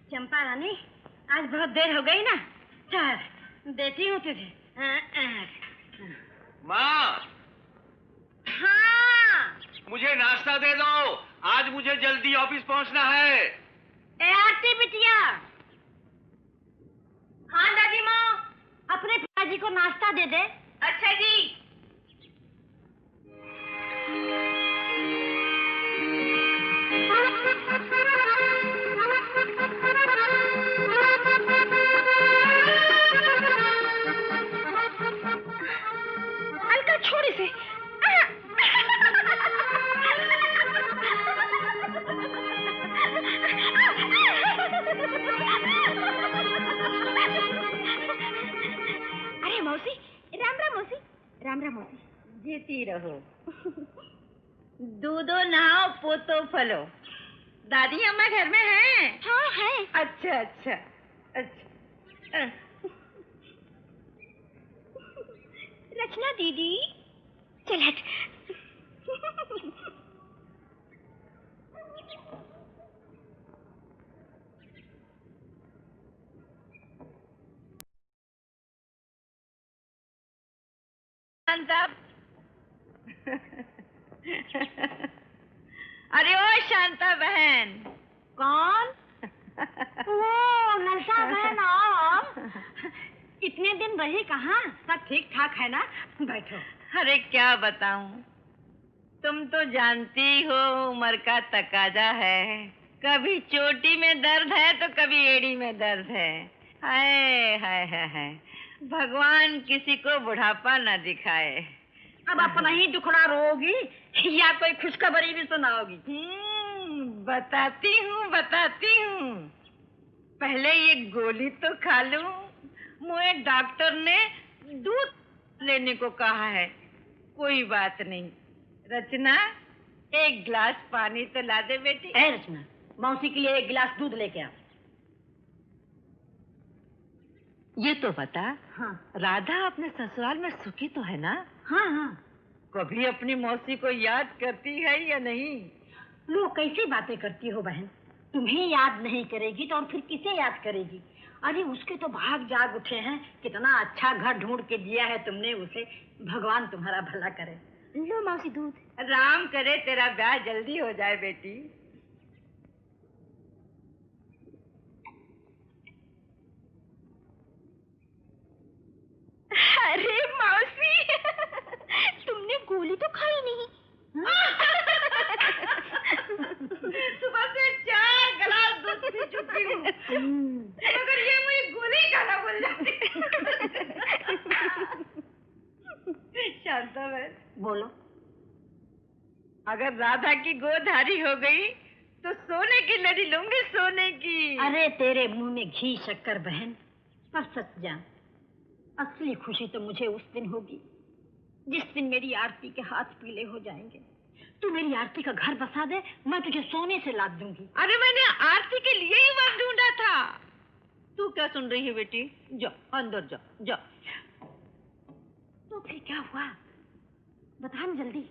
चंपा रानी, आज बहुत देर हो गई ना। चल देती हूँ तुझे। माँ। हाँ। मुझे नाश्ता दे दो, आज मुझे जल्दी ऑफिस पहुँचना है। ए आरती बिटिया। हाँ दादी माँ। अपने पिताजी को नाश्ता दे दे। अच्छा जी। अलका छोड़ इसे। अरे मौसी, राम राम मौसी। राम राम मौसी। जीती रहो। दूधो नहाओ पोतो फलो। दादी अम्मा घर में हैं? हाँ है। अच्छा अच्छा अच्छा। रचना दीदी, चल हट। शांता। अरे ओ शांता बहन। कौन? वो ललचा बहन आओ। इतने दिन रही कहाँ? सब ठीक ठाक है ना? बैठो। अरे क्या बताऊं, तुम तो जानती हो उम्र का तकाजा है। कभी चोटी में दर्द है तो कभी एड़ी में दर्द है। हाय हाय हाय हाय, भगवान किसी को बुढ़ापा न दिखाए। अब अपना ही दुखड़ा रोगी या कोई खुशखबरी भी सुनाओगी? बताती हूँ। पहले ये गोली तो खा लूं। मुझे डॉक्टर ने दूध लेने को कहा है। कोई बात नहीं। रचना, एक गिलास पानी तो ला दे बेटी। ए रचना, मौसी के लिए एक गिलास दूध लेके आ। ये तो बता। हाँ। राधा अपने ससुराल में सुखी तो है ना? हाँ हाँ। कभी अपनी मौसी को याद करती है या नहीं? लो कैसी बातें करती हो बहन। तुम्हें याद नहीं करेगी तो और फिर किसे याद करेगी? अरे उसके तो भाग जाग उठे हैं। कितना अच्छा घर ढूंढ के दिया है तुमने उसे। भगवान तुम्हारा भला करे। लो मौसी दूध। राम करे तेरा ब्याह जल्दी हो जाए बेटी। अरे मौसी, तुमने गोली तो खाई नहीं। सुबह से 4 गिलास दूध पी चुकी हूँ, मगर ये मुझे गोली खाना भूल जाती। शांता बहन, बोलो। अगर राधा की गोदधारी हो गई तो सोने की लड़ी लूंगी, सोने की। अरे तेरे मुंह में घी शक्कर बहन। पर सच जान, असली खुशी तो मुझे उस दिन होगी जिस दिन मेरी आरती के हाथ पीले हो जाएंगे। तू मेरी आरती का घर बसा दे, मैं तुझे सोने से लाद दूंगी। अरे मैंने आरती के लिए ही वर ढूंढा था। तू क्या सुन रही है बेटी? जाओ अंदर जाओ जाओ। तो फिर क्या हुआ? बता ना जल्दी,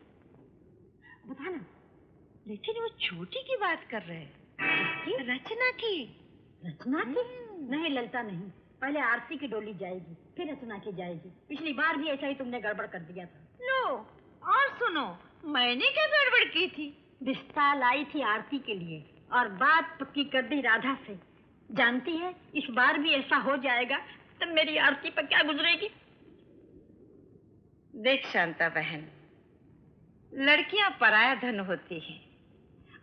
बता ना। लेकिन वो छोटी की बात कर रहे हैं। रचना की। रचना की? नहीं ललता नहीं। पहले आरती की डोली जाएगी, फिर रचना की जाएगी। पिछली बार भी ऐसा ही तुमने गड़बड़ कर दिया था। लो और सुनो, मैंने क्या गड़बड़ की थी? रिश्ता लाई थी आरती के लिए और बात पक्की कर दी राधा से। जानती है इस बार भी ऐसा हो जाएगा तब मेरी आरती पर क्या गुजरेगी? देख शांता बहन, लड़कियां पराया धन होती हैं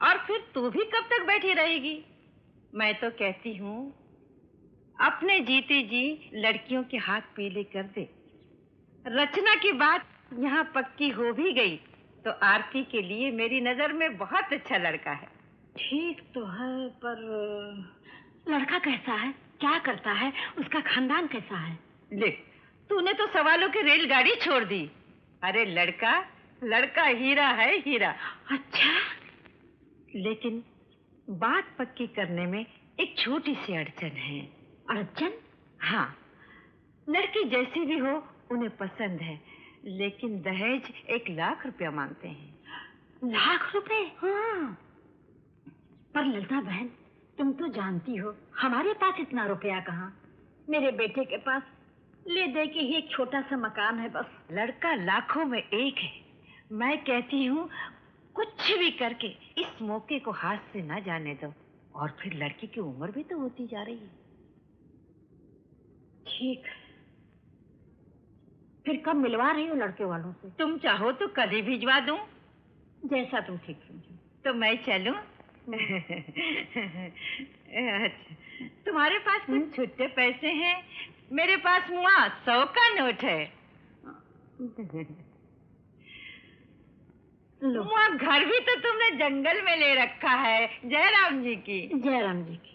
और फिर तू भी कब तक बैठी रहेगी? मैं तो कहती हूँ अपने जीते जी लड़कियों के हाथ पीले कर दे। रचना की बात यहाँ पक्की हो भी गई तो आरती के लिए मेरी नजर में बहुत अच्छा लड़का है। ठीक तो है, पर लड़का कैसा है, क्या करता है, उसका खानदान कैसा है? ले, तूने तो सवालों की रेलगाड़ी छोड़ दी। अरे लड़का लड़का हीरा है, हीरा। अच्छा, लेकिन बात पक्की करने में एक छोटी सी अड़चन है। अड़चन? हाँ, लड़की जैसी भी हो उन्हें पसंद है, लेकिन दहेज 1 लाख रुपया मांगते हैं। 1 लाख रुपए? हाँ। पर ललता बहन, तुम तो जानती हो हमारे पास इतना रुपया कहाँ। मेरे बेटे के पास ले दे के ही एक छोटा सा मकान है बस। लड़का लाखों में एक है। मैं कहती हूँ कुछ भी करके इस मौके को हाथ से ना जाने दो। और फिर लड़की की उम्र भी तो होती जा रही है। ठीक है, फिर कब मिलवा रही हो लड़के वालों से? तुम चाहो तो कल ही भिजवा दूं। जैसा तुम ठीक समझो। तो मैं चलूं? अच्छा, तुम्हारे पास कुछ छुट्टे पैसे हैं? मेरे पास मुआ 100 का नोट है। मुआ घर भी तो तुमने जंगल में ले रखा है। जयराम जी की। जयराम जी की।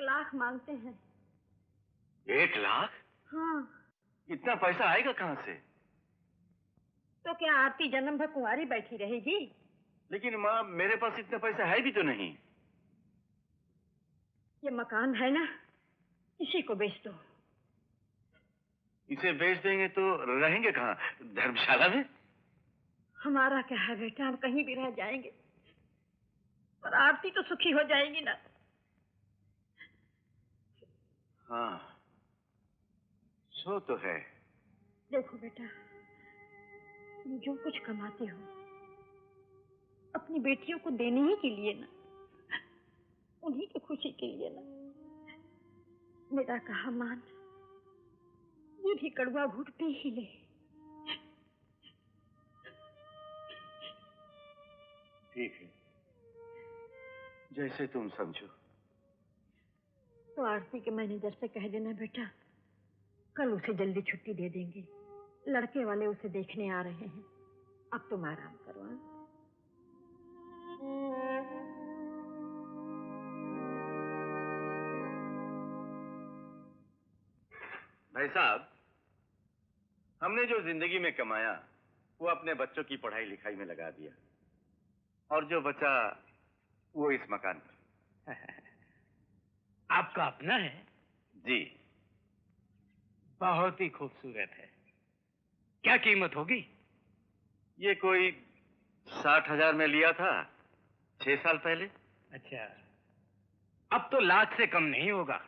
लाख मांगते हैं। 1 लाख? हाँ। इतना पैसा आएगा कहाँ से? तो क्या आरती जन्म भर कुंवारी बैठी रहेगी? लेकिन माँ, मेरे पास इतना पैसा है भी तो नहीं। ये मकान है ना, इसी को बेच दो। इसे बेच देंगे तो रहेंगे कहाँ? धर्मशाला में? हमारा क्या है बेटा, हम कहीं भी रह जाएंगे, पर आरती तो सुखी हो जाएगी ना। हाँ, सो तो है। देखो बेटा, तुम जो कुछ कमाते हो अपनी बेटियों को देने ही के लिए ना, उन्हीं की खुशी के लिए ना। मेरा कहा मान, ये भी कड़वा घूंट पी ही ले। ठीक है, जैसे तुम समझो। तो आरती के मैनेजर से कह देना बेटा, कल उसे जल्दी छुट्टी दे देंगे। लड़के वाले उसे देखने आ रहे हैं। अब तुम आराम करो। भाई साहब, हमने जो जिंदगी में कमाया वो अपने बच्चों की पढ़ाई लिखाई में लगा दिया, और जो बचा वो इस मकान पर। आपका अपना है? जी। बहुत ही खूबसूरत है। क्या कीमत होगी? ये कोई 60,000 में लिया था 6 साल पहले। अच्छा, अब तो लाख से कम नहीं होगा।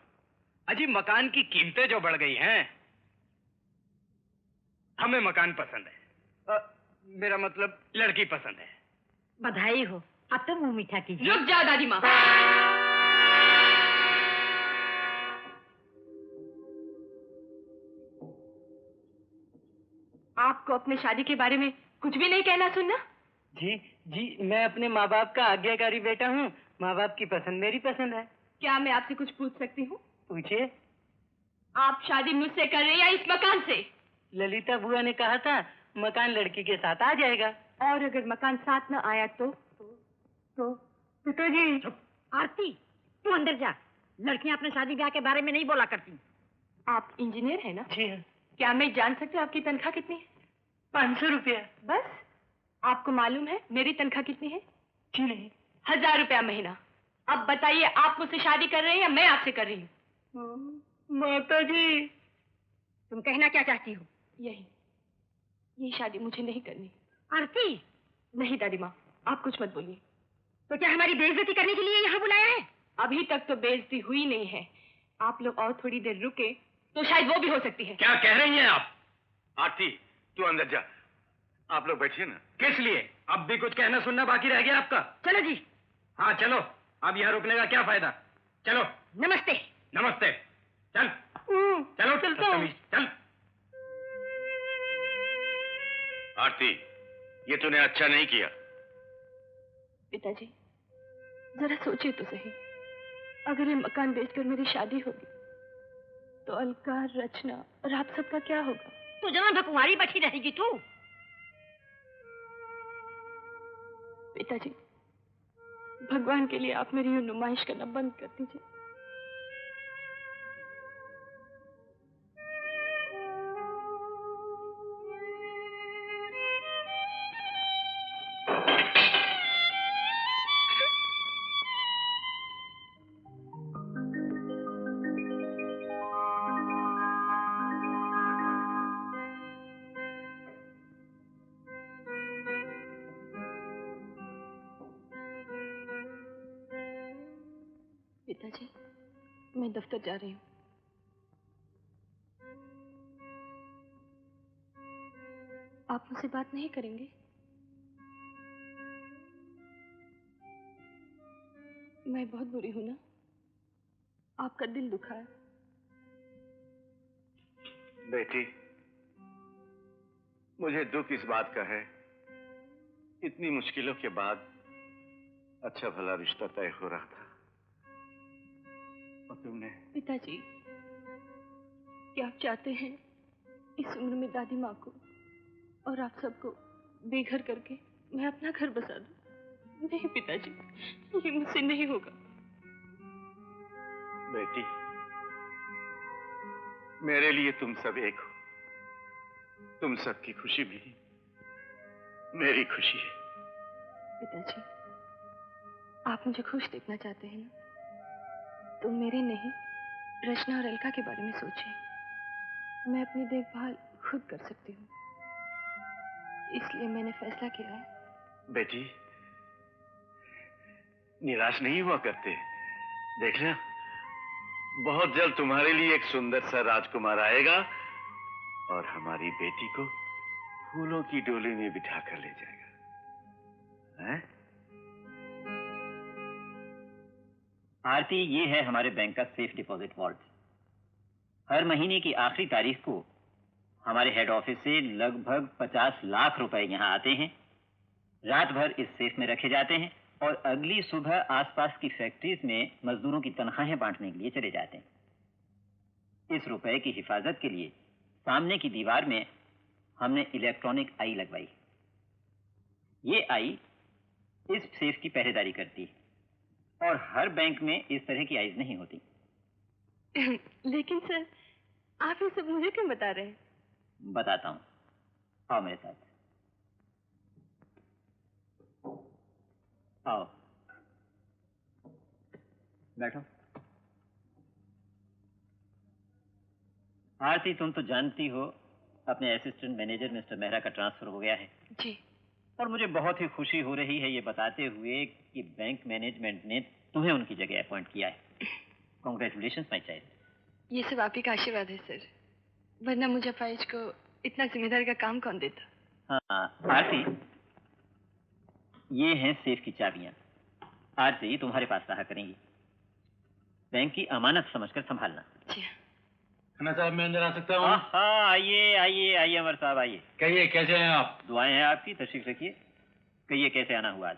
अजी, मकान की कीमतें जो बढ़ गई हैं। हमें मकान पसंद है। मेरा मतलब लड़की पसंद है। बधाई हो। अब तो मुंह मीठा कीजिए। रुक जाओ दादी माँ। आपको अपने शादी के बारे में कुछ भी नहीं कहना सुनना? जी जी, मैं अपने माँ बाप का आज्ञाकारी बेटा हूँ। माँ बाप की पसंद मेरी पसंद है। क्या मैं आपसे कुछ पूछ सकती हूँ? पूछिए। आप शादी मुझसे कर रहे हैं या इस मकान से? ललिता बुआ ने कहा था मकान लड़की के साथ आ जाएगा। और अगर मकान साथ न आया तो? पिताजी। आरती, तू अंदर जा। लड़कियां अपने शादी ब्याह के बारे में नहीं बोला करती। आप इंजीनियर हैं ना? जी हाँ। क्या मैं जान सकती हूँ आपकी तनख्वाह कितनी है? 500 रुपया। बस? आपको मालूम है मेरी तनख्वाह कितनी है? जी नहीं। 1000 रुपया महीना। अब बताइए, आप मुझसे शादी कर रहे हैं या मैं आपसे कर रही हूँ? माता जी, तुम कहना क्या चाहती हो? यही शादी मुझे नहीं करनी। आरती। नहीं दादी माँ, आप कुछ मत बोलिए। तो क्या हमारी बेइज्जती करने के लिए यहाँ बुलाया है? अभी तक तो बेइज्जती हुई नहीं है। आप लोग और थोड़ी देर रुके तो शायद वो भी हो सकती है। क्या कह रही हैं आप? आरती, तू अंदर जा। आप लोग बैठिए ना। किस लिए? अब भी कुछ कहना सुनना बाकी रह गया आपका? चलो जी। हाँ चलो, अब यहाँ रुकने का क्या फायदा? चलो। नमस्ते। नमस्ते। चल चलो, चलता हूँ। चल। आरती, ये तूने अच्छा नहीं किया। पिताजी, जरा सोचिए तो सही। अगर ये मकान बेचकर मेरी शादी होगी तो अलका, रचना और आप सबका क्या होगा? तू जन्म भर कुंवारी बैठी रहेगी तू। पिताजी, भगवान के लिए आप मेरी ये नुमाइश करना बंद कर दीजिए। पिताजी, मैं दफ्तर जा रही हूँ। आप मुझसे बात नहीं करेंगे? मैं बहुत बुरी हूं ना? आपका दिल दुखा है। बेटी, मुझे दुख इस बात का है, इतनी मुश्किलों के बाद अच्छा भला रिश्ता तय हो रहा था और तुमने। पिताजी, क्या आप चाहते हैं इस उम्र में दादी माँ को और आप सबको बेघर करके मैं अपना घर बसा दूं? नहीं पिताजी, ये मुझसे नहीं होगा। बेटी, मेरे लिए तुम सब एक हो। तुम सबकी खुशी भी मेरी खुशी है। पिताजी, आप मुझे खुश देखना चाहते हैं ना? तो मेरे नहीं, रचना और अलका के बारे में सोचिए। मैं अपनी देखभाल खुद कर सकती हूँ, इसलिए मैंने फैसला किया है। बेटी, निराश नहीं हुआ करते। देखना, बहुत जल्द तुम्हारे लिए एक सुंदर सा राजकुमार आएगा और हमारी बेटी को फूलों की डोली में बिठा कर ले जाएगा। हैं? आरती, ये है हमारे बैंक का सेफ डिपॉजिट वॉल्ट। हर महीने की आखिरी तारीख को हमारे हेड ऑफिस से लगभग 50 लाख रुपए यहाँ आते हैं, रात भर इस सेफ में रखे जाते हैं और अगली सुबह आसपास की फैक्ट्रीज में मजदूरों की तनख्वाहें बांटने के लिए चले जाते हैं। इस रुपए की हिफाजत के लिए सामने की दीवार में हमने इलेक्ट्रॉनिक आई लगवाई। ये आई इस सेफ की पहरेदारी करती है और हर बैंक में इस तरह की आईज नहीं होती। लेकिन सर, आप ये सब मुझे क्यों बता रहे हैं? बताता हूं, आओ मेरे साथ। आओ, बैठो। आरती, तुम तो जानती हो अपने असिस्टेंट मैनेजर मिस्टर मेहरा का ट्रांसफर हो गया है। जी। और मुझे बहुत ही खुशी हो रही है ये बताते हुए कि बैंक मैनेजमेंट ने तुम्हें उनकी जगह अपॉइंट किया है। Congratulation my child. ये सब आप ही का आशीर्वाद है सर, वरना मुझे फाइज को इतना जिम्मेदारी का काम कौन देता? हाँ आरती, ये हैं सेफ की चाबियां। आज से ही तुम्हारे पास रहा करेंगी। बैंक की अमानत समझकर संभालना। जी। खन्ना साहब, मैं अंदर आ सकता हूँ? हाँ, आइए आइए आइए अमर साहब, आइए। कहिए, कैसे हैं आप? दुआएं हैं आपकी, तशरीफ रखिए। कहिए कैसे आना हुआ आज?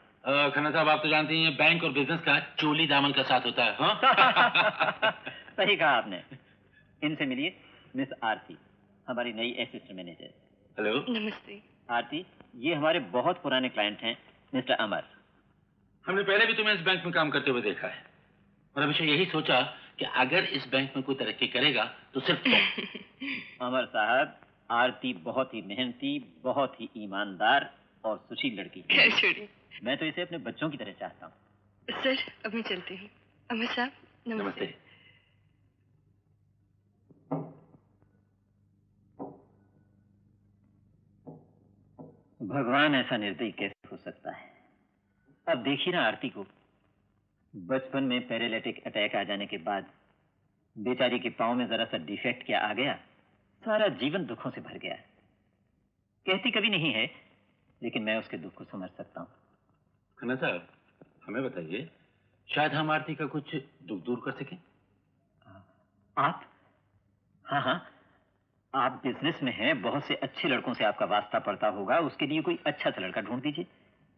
खन्ना साहब, आप तो जानते हैं बैंक और बिजनेस का चोली दामन का साथ होता है। हाँ? सही कहा आपने। इनसे मिलिए, मिस आरती, हमारी नई असिस्टेंट मैनेजर। हेलो। नमस्ते। आरती, ये हमारे बहुत पुराने क्लाइंट हैं मिस्टर अमर। हमने पहले भी तुम्हें इस बैंक में काम करते हुए देखा है और हमेशा यही सोचा कि अगर इस बैंक में कोई तरक्की करेगा तो सिर्फ तुम। अमर साहब, आरती बहुत ही मेहनती, बहुत ही ईमानदार और सुशील लड़की है। छोड़िए। मैं तो इसे अपने बच्चों की तरह चाहता हूँ। सर, अब मैं चलती हूँ। अमर साहब, नमस्ते। नमस्ते। भगवान ऐसा निर्दयी कैसे हो सकता है? अब देखिए ना आरती को, बचपन में पैरालिटिक अटैक आ जाने के बाद बेचारी के पांव में जरा सा डिफेक्ट क्या आ गया, सारा जीवन दुखों से भर गया। कहती कभी नहीं है, लेकिन मैं उसके दुख को समझ सकता हूँ। खन्ना साहब, हमें बताइए, शायद हम आरती का कुछ दुख दूर कर सकें। आप? हाँ हाँ, आप बिजनेस में हैं, बहुत से अच्छे लड़कों से आपका वास्ता पड़ता होगा, उसके लिए कोई अच्छा सा लड़का ढूंढ दीजिए।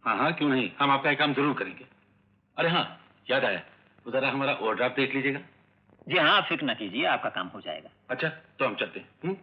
हाँ हाँ, क्यों नहीं, हम आपका एक काम जरूर करेंगे। अरे हाँ, याद आया, वो जरा हमारा ओवरड्राफ्ट देख लीजिएगा। जी हाँ, आप फिक्र ना कीजिए, आपका काम हो जाएगा। अच्छा, तो हम चलते हैं।